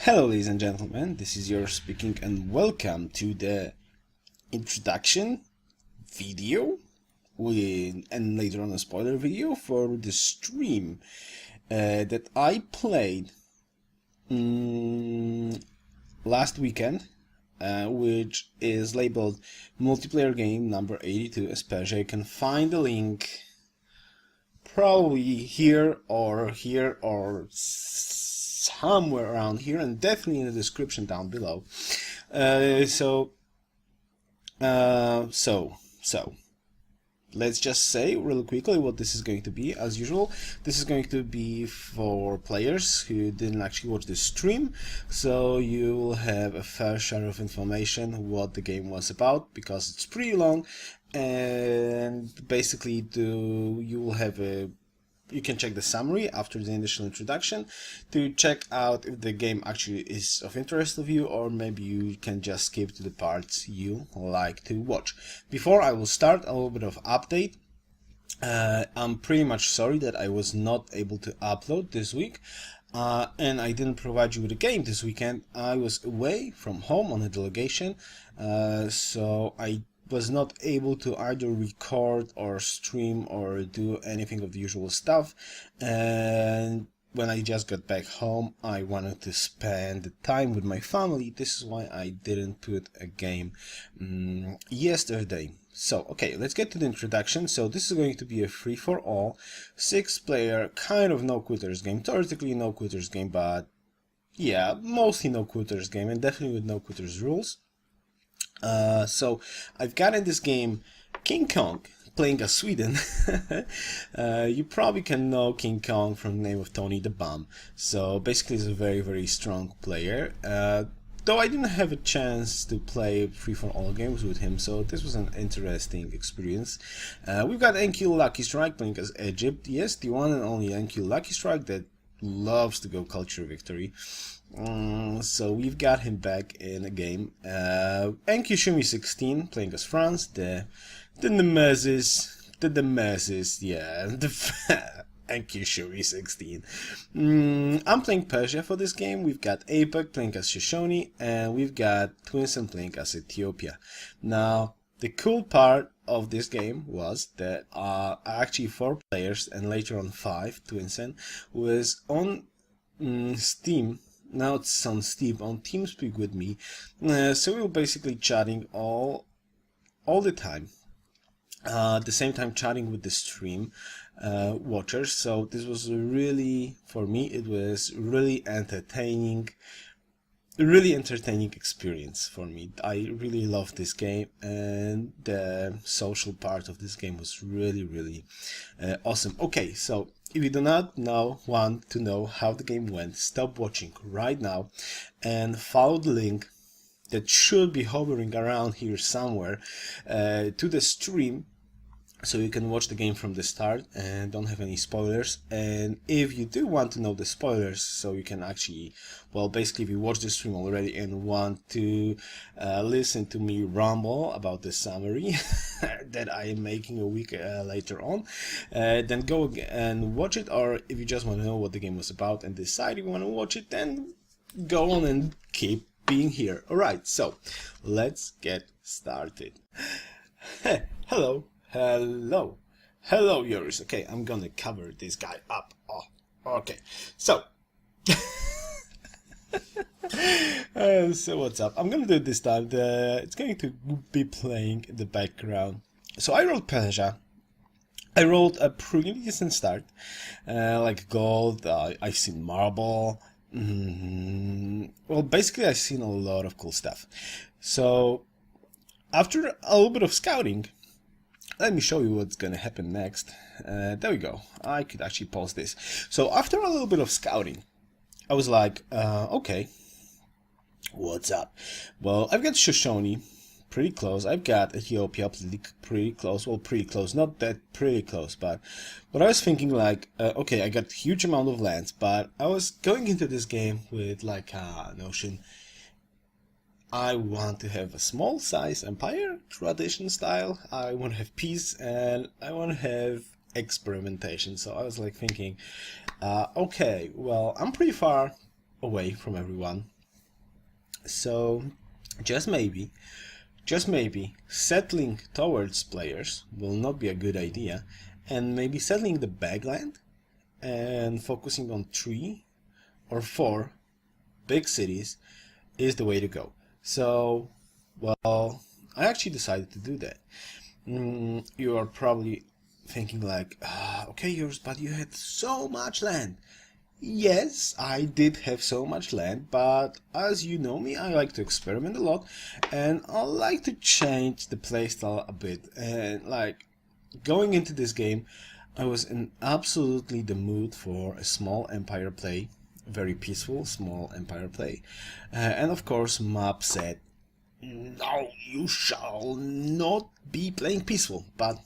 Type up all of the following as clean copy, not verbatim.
Hello ladies and gentlemen, this is Yoruus speaking and welcome to the introduction video and later on a spoiler video for the stream that I played last weekend, which is labeled multiplayer game number 82 as Persia. You can find the link probably here or somewhere around here, and definitely in the description down below. So let's just say really quickly what this is going to be. As usual, this is going to be for players who didn't actually watch the stream, so you will have a fair share of information what the game was about, because it's pretty long, and basically you can check the summary after the initial introduction to check out if the game actually is of interest of you, or maybe you can just skip to the parts you like to watch. Before I will start, a little bit of update. I'm pretty much sorry that I was not able to upload this week, and I didn't provide you with a game this weekend. I was away from home on a delegation, so I was not able to either record or stream or do anything of the usual stuff, and when I just got back home I wanted to spend the time with my family. This is why I didn't put a game yesterday. So okay, let's get to the introduction. So this is going to be a free-for-all 6-player kind of no-quitters game. Theoretically no-quitters game, but yeah, mostly no-quitters game, and definitely with no-quitters rules. So I've got in this game King Kong playing as Sweden. You probably can know King Kong from the name of Tony the Bomb. So basically he's a very strong player. Though I didn't have a chance to play free-for-all games with him, so this was an interesting experience. We've got NQ Lucky Strike playing as Egypt. Yes, the one and only NQ Lucky Strike that loves to go culture victory. So we've got him back in a game. NQ Shumi 16 playing as France, the Nemesis, yeah, the NQ Shumi 16. I'm playing Persia for this game. We've got APEC playing as Shoshone, and we've got Twinsen playing as Ethiopia. Now, the cool part of this game was that actually 4 players and later on 5, Twinsen, was on Steam. Now it's on Steam, on TeamSpeak with me, so we were basically chatting all the time, at the same time chatting with the stream watchers. So this was really, for me, it was really entertaining experience for me. I really loved this game, and the social part of this game was really awesome. Okay, so if you do not want to know how the game went, stop watching right now and follow the link that should be hovering around here somewhere to the stream, so you can watch the game from the start and don't have any spoilers. And if you do want to know the spoilers, so you can actually, well, basically if you watch the stream already and want to listen to me ramble about the summary that I am making a week later on, then go and watch it. Or if you just want to know what the game was about and decide you want to watch it, then go on and keep being here. Alright, so let's get started. Hello Yoruus. Okay, I'm gonna cover this guy up. Oh, okay, so so what's up? I'm gonna do it this time. It's going to be playing in the background. So I rolled Pangea. I rolled a pretty decent start, like gold. I've seen marble. Well, basically I've seen a lot of cool stuff. So after a little bit of scouting, let me show you what's gonna happen next. There we go. I could actually pause this. So after a little bit of scouting, I was like, okay, what's up? Well, I've got Shoshone pretty close. I've got Ethiopia pretty close. Well, pretty close. Not that pretty close, but what I was thinking, like, okay, I got a huge amount of lands, but I was going into this game with like a notion. I want to have a small size empire, tradition style. I want to have peace, and I want to have experimentation. So I was like thinking, okay, well, I'm pretty far away from everyone. So just maybe, settling towards players will not be a good idea, and maybe settling the backland and focusing on 3 or 4 big cities is the way to go. So, well, I actually decided to do that. You are probably thinking like, okay, yours, but you had so much land. Yes, I did have so much land, but as you know me, I like to experiment a lot, and I like to change the playstyle a bit. And like, going into this game, I was in absolutely the mood for a small empire play, very peaceful small empire play. And of course, map said, no, you shall not be playing peaceful, but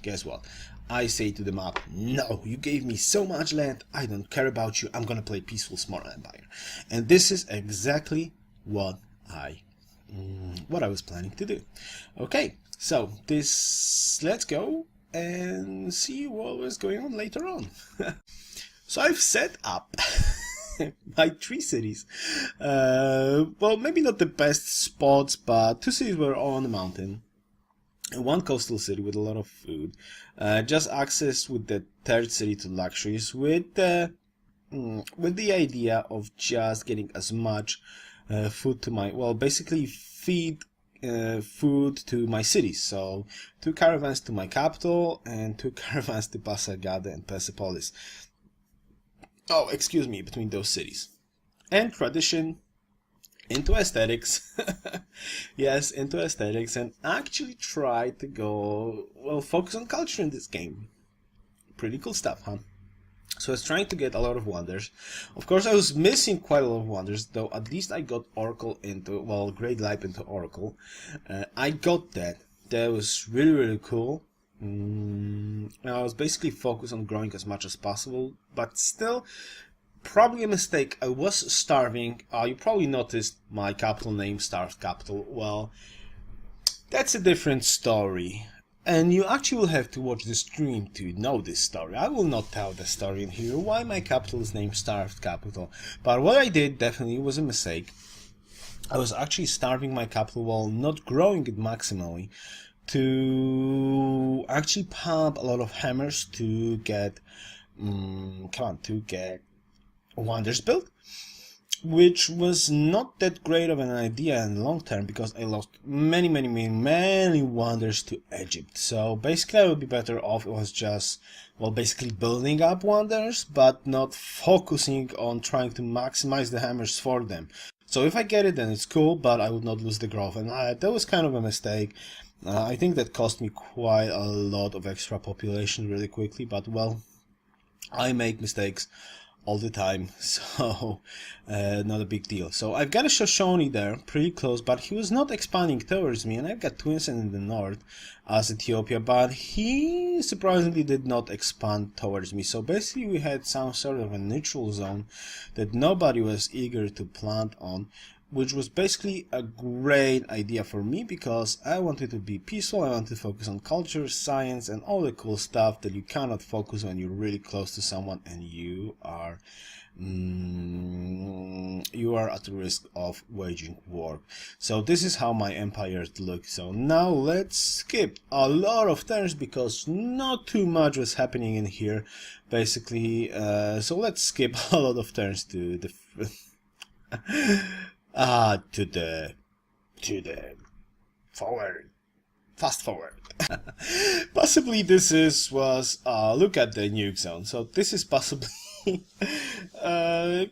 guess what? I say to the map, no, you gave me so much land, I don't care about you, I'm gonna play peaceful small empire. And this is exactly what I was planning to do. Okay, so let's go and see what was going on later on. So I've set up my 3 cities. Well, maybe not the best spots, but 2 cities were on the mountain. One coastal city with a lot of food, just access with the 3rd city to luxuries, with the idea of just getting as much food to my, well, basically feed food to my cities. So 2 caravans to my capital and 2 caravans to Pasargada and Persepolis. Oh, excuse me, between those cities. And tradition into aesthetics. Yes, into aesthetics, and actually try to go, well, focus on culture in this game. Pretty cool stuff, huh? So I was trying to get a lot of wonders. Of course, I was missing quite a lot of wonders, though at least I got Oracle into, well, Great Life into Oracle. I got that. That was really, really cool. I was basically focused on growing as much as possible, but still, probably a mistake. I was starving. You probably noticed my capital name, Starved Capital. Well, that's a different story. And you actually will have to watch the stream to know this story. I will not tell the story in here, why my capital is named Starved Capital. But what I did definitely was a mistake. I was actually starving my capital while not growing it maximally, to actually pump a lot of hammers to get, to get wonders built, which was not that great of an idea in the long term, because I lost many wonders to Egypt. So basically I would be better off it was just, well, basically building up wonders, but not focusing on trying to maximize the hammers for them. So if I get it, then it's cool, but I would not lose the growth, and that was kind of a mistake. I think that cost me quite a lot of extra population really quickly, but well, I make mistakes all the time, so not a big deal. So I've got a Shoshone there, pretty close, but he was not expanding towards me, and I've got Twinsen in the north as Ethiopia, but he surprisingly did not expand towards me. So basically we had some sort of a neutral zone that nobody was eager to plant on, which was basically a great idea for me, because I wanted to be peaceful. I wanted to focus on culture, science, and all the cool stuff that you cannot focus when you're really close to someone and you are at the risk of waging war. So this is how my empire looks. So now let's skip a lot of turns, because not too much was happening in here, basically. So let's skip a lot of turns to the forward, fast forward. Possibly this was look at the nuke zone. So this is possibly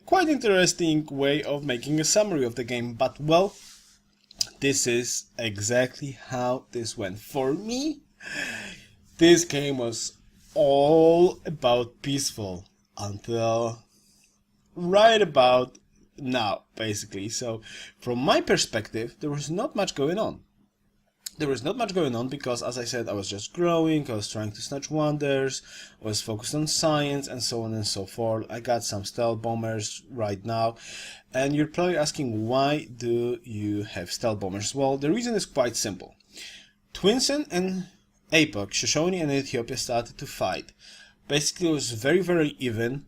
quite interesting way of making a summary of the game, but well, this is exactly how this went. For me, this game was all about peaceful until right about now, basically. So from my perspective, there was not much going on. Because, as I said, I was just growing, I was trying to snatch wonders, I was focused on science, and so on and so forth. I got some stealth bombers right now, and you're probably asking, why do you have stealth bombers? Well, the reason is quite simple. Twinsen and Apex, Shoshone and Ethiopia started to fight. Basically, it was very even.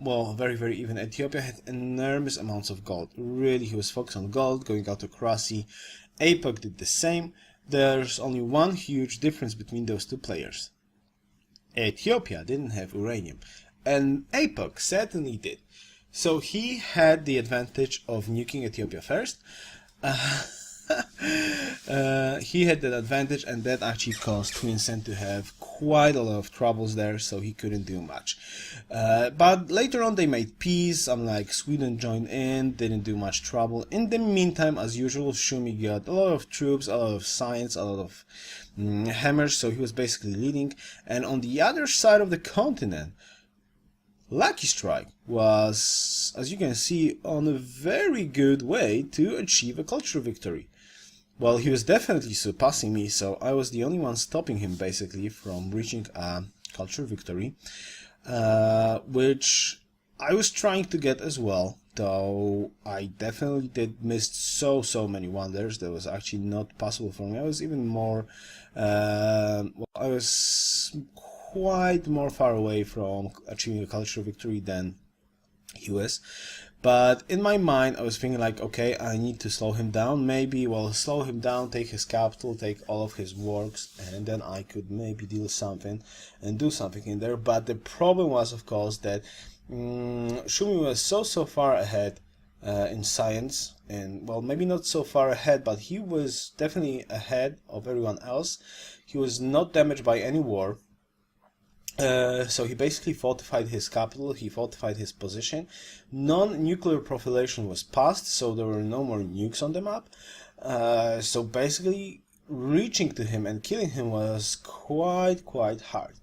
well, very even. Ethiopia had enormous amounts of gold. Really, he was focused on gold, going out to Crossy. APOC did the same. There's only one huge difference between those two players. Ethiopia didn't have uranium, and APOC certainly did. So he had the advantage of nuking Ethiopia first. He had that advantage, and that actually caused Twinsen to have quite a lot of troubles there, so he couldn't do much. But later on they made peace, unlike Sweden joined in, didn't do much trouble. In the meantime, as usual, Shumi got a lot of troops, a lot of science, a lot of hammers, so he was basically leading. And on the other side of the continent, Lucky Strike was, as you can see, on a very good way to achieve a cultural victory. Well, he was definitely surpassing me, so I was the only one stopping him basically from reaching a cultural victory, which I was trying to get as well, though I definitely did miss so many wonders that was actually not possible for me. I was even more, well, I was quite more far away from achieving a cultural victory than he was. But in my mind, I was thinking like, okay, I need to slow him down. Maybe, well, slow him down, take his capital, take all of his works, and then I could maybe deal something and do something in there. But the problem was, of course, that Shumi was so far ahead in science, and well, maybe not so far ahead, but he was definitely ahead of everyone else. He was not damaged by any war. So he basically fortified his capital, he fortified his position. Non-nuclear proliferation was passed, so there were no more nukes on the map. So basically, reaching to him and killing him was quite hard.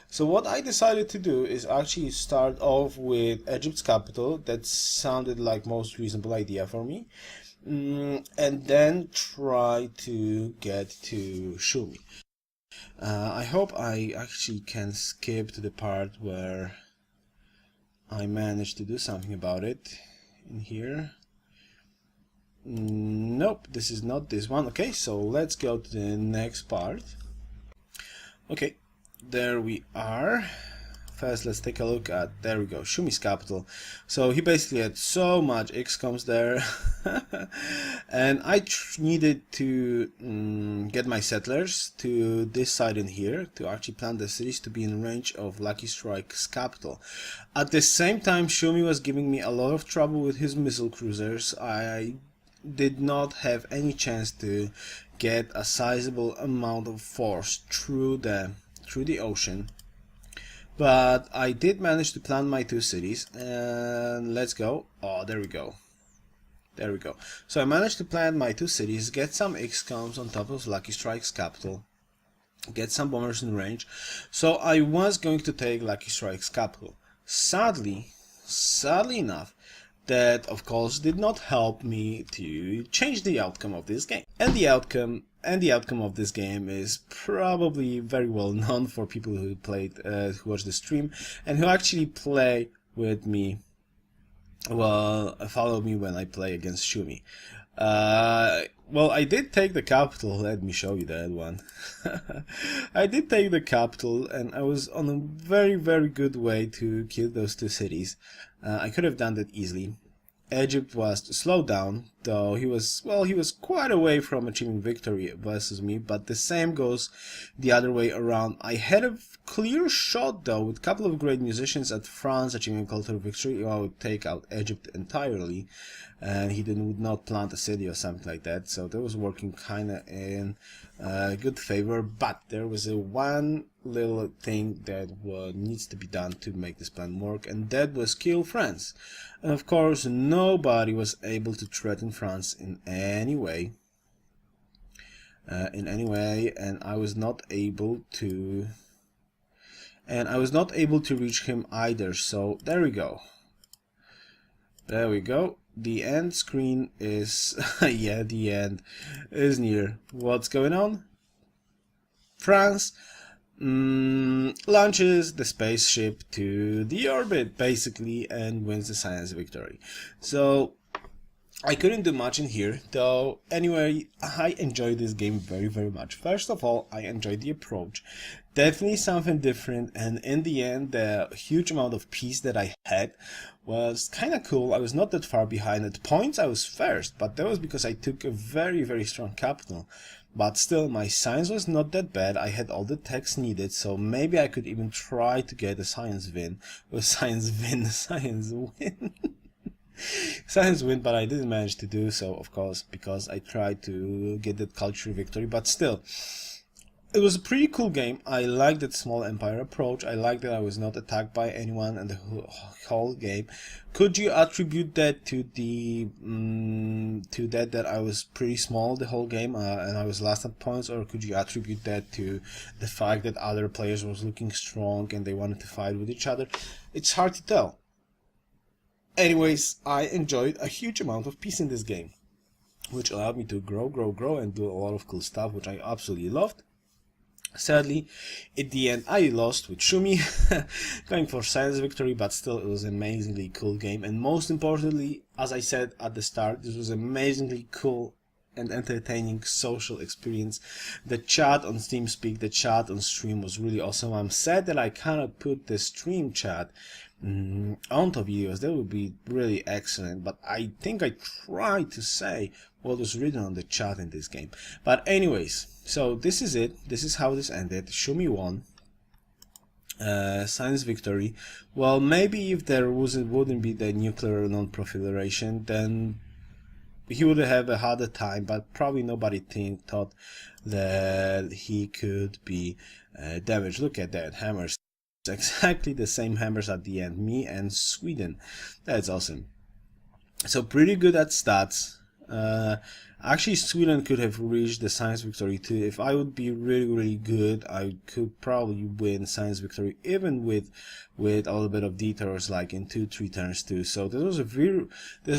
So what I decided to do is actually start off with Egypt's capital. That sounded like most reasonable idea for me. And then try to get to Shumi. I hope I actually can skip to the part where I managed to do something about it in here. Nope, this is not this one. Okay, so let's go to the next part. Okay, there we are. First, let's take a look at, there we go, Shumi's capital. So he basically had so much XComs there. And I needed to get my settlers to this side in here to actually plant the cities to be in range of Lucky Strike's capital. At the same time, Shumi was giving me a lot of trouble with his missile cruisers. I did not have any chance to get a sizable amount of force through the ocean. But I did manage to plant my two cities, and let's go. Oh, there we go. There we go. So I managed to plant my two cities, get some XComs on top of Lucky Strike's capital, get some bombers in range. So I was going to take Lucky Strike's capital. Sadly enough, that of course did not help me to change the outcome of this game. And the outcome of this game is probably very well known for people who played, who watched the stream and who actually play with me. Well, follow me when I play against Shumi. Well, I did take the capital. Let me show you that one. I did take the capital, and I was on a very good way to kill those two cities. I could have done that easily. Egypt was slowed down, though he was quite away from achieving victory versus me, but the same goes the other way around. I had a clear shot though with a couple of great musicians at France achieving a cultural victory. I would take out Egypt entirely, and he would not plant a city or something like that, so that was working kinda in good favor. But there was a one little thing that needs to be done to make this plan work, and that was kill France. And of course nobody was able to threaten France in any way, and I was not able to reach him either. So there we go. The end screen is yeah, the end is near. What's going on? France launches the spaceship to the orbit basically and wins the science victory. So I couldn't do much in here, though. Anyway, I enjoyed this game very much. First of all, I enjoyed the approach. Definitely something different, and in the end, the huge amount of peace that I had was kind of cool. I was not that far behind. At points, I was first, but that was because I took a very strong capital. But still, my science was not that bad. I had all the techs needed, so maybe I could even try to get a science win. Science win. Science win, but I didn't manage to do so, of course, because I tried to get that culture victory. But still, it was a pretty cool game. I liked that small empire approach. I liked that I was not attacked by anyone in the whole game. Could you attribute that to the that I was pretty small the whole game and I was last at points, or could you attribute that to the fact that other players was looking strong and they wanted to fight with each other? It's hard to tell. Anyways, I enjoyed a huge amount of peace in this game, which allowed me to grow and do a lot of cool stuff, which I absolutely loved. Sadly, at the end I lost with Shumi, going for science victory, but still it was an amazingly cool game, and most importantly, as I said at the start, this was amazingly cool and entertaining social experience. The chat on TeamSpeak, the chat on stream was really awesome. I'm sad that I cannot put the stream chat onto videos. That would be really excellent, but I think I tried to say what was written on the chat in this game. But anyways, so this is it. This is how this ended. Shumi won. Science victory. Well, maybe if there wouldn't be the nuclear non-proliferation, then he would have a harder time, but probably nobody thought that he could be damaged. Look at that, hammers. Exactly the same hammers at the end. Me and Sweden. That's awesome. So pretty good at stats. Actually, Sweden could have reached the science victory too. If I would be really good, I could probably win science victory, even with a little bit of detours, like in 2-3 turns too. So this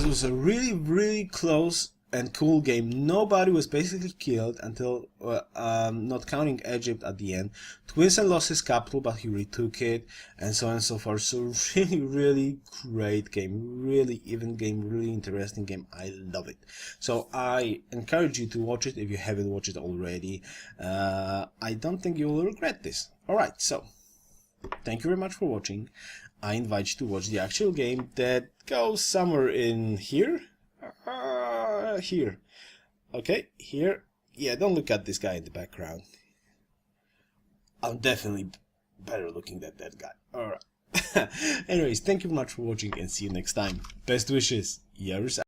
was a really close and cool game. Nobody was basically killed until not counting Egypt at the end. Twinsen lost his capital, but he retook it, and so on and so forth. So really great game, really even game, really interesting game. I love it. So I encourage you to watch it if you haven't watched it already. I don't think you will regret this. Alright, so thank you very much for watching. I invite you to watch the actual game that goes somewhere in here. Here. Okay, here. Yeah, don't look at this guy in the background. I'm definitely better looking than that guy. Alright. Anyways, thank you very much for watching and see you next time. Best wishes. Yoruus.